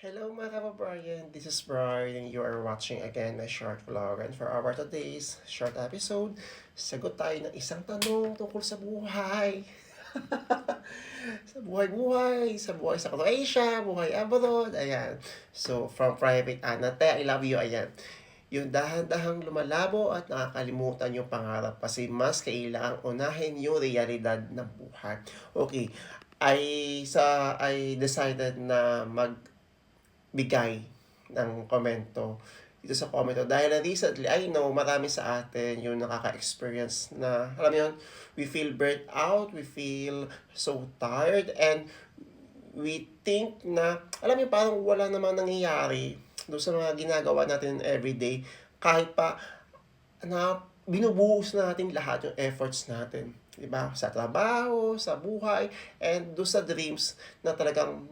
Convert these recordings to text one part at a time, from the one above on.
Hello mga kababayan, this is Brian and you are watching again my short vlog. And for our today's short episode, sagot tayo ng isang tanong tungkol sa buhay. Sa buhay-buhay, sa buhay sa Croatia, buhay abroad, ayan. So, from Private Anate, I love you, ayan. Yung dahan-dahang lumalabo at nakakalimutan yung pangarap kasi mas kailangang unahin yung realidad ng buhay. Okay, I decided na magbigay ng komento dito sa komento dahil recently, I know marami sa atin yung nakaka-experience na, alam mo yun, we feel burnt out, we feel so tired, and we think na, alam mo parang wala namang nangyayari doon sa mga ginagawa natin everyday, kahit pa na binubuhos natin lahat yung efforts natin. Diba? Sa trabaho, sa buhay, and doon sa dreams na talagang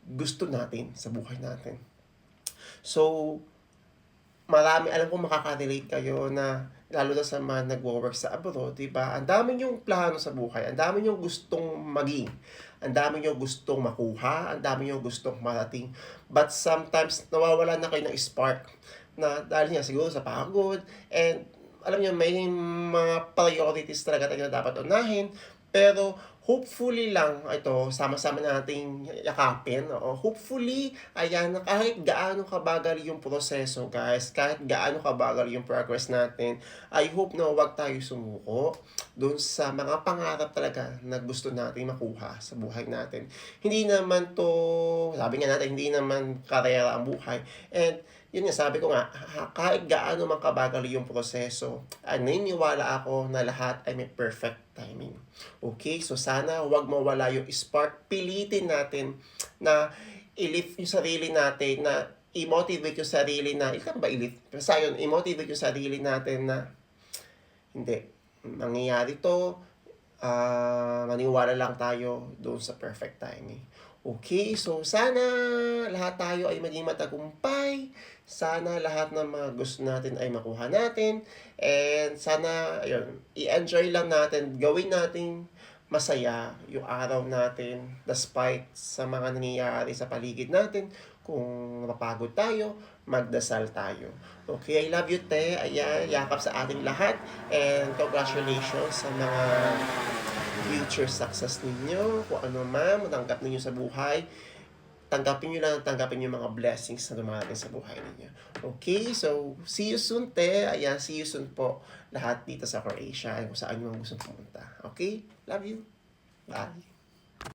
gusto natin sa buhay natin. So, marami, alam ko makaka-relate kayo na lalo na sa mga nagwo-work sa abroad, di ba? Ang dami yung plano sa buhay, ang dami yung gustong maging, ang dami yung gustong makuha, ang dami yung gustong marating. But sometimes, nawawala na kayo ng spark na dahil nga siguro sa pagod, and alam niyo, may mga priorities talaga tayo na dapat unahin, pero hopefully lang, ito, sama-sama nating yakapin. Oo. Hopefully, ayan, na kahit gaano kabagal yung proseso, guys, kahit gaano kabagal yung progress natin, I hope na wag tayo sumuko doon sa mga pangarap talaga na gusto natin makuha sa buhay natin. Hindi naman to, sabi nga natin, hindi naman karera ang buhay. And yun nga, sabi ko nga, kahit gaano man kabagal yung proseso, naniniwala ako na lahat ay may perfect timing. Okay? So sana wag mawala yung spark. Pilitin natin na i-lift yung sarili natin, na i-motivate yung sarili na, ilan ba i-lift? Basta yun, i-motivate yung sarili natin na, hindi, mangyayari to, maniwala lang tayo doon sa perfect timing. Okay, so sana lahat tayo ay maging matagumpay. Sana lahat ng mga gusto natin ay makuha natin. And sana, ayun, i-enjoy lang natin, gawin natin masaya yung araw natin despite sa mga nangyayari sa paligid natin. Kung napagod tayo, magdasal tayo. Okay, I love you, te. Ayan, yakap sa ating lahat. And congratulations sa mga future success ninyo, kung ano man, matanggap ninyo sa buhay, tanggapin nyo lang, tanggapin yung mga blessings na dumarating sa buhay ninyo. Okay, so see you soon, te. Ayan, see you soon po lahat dito sa Croatia, kung saan nyo gusto pumunta. Okay, love you. Bye.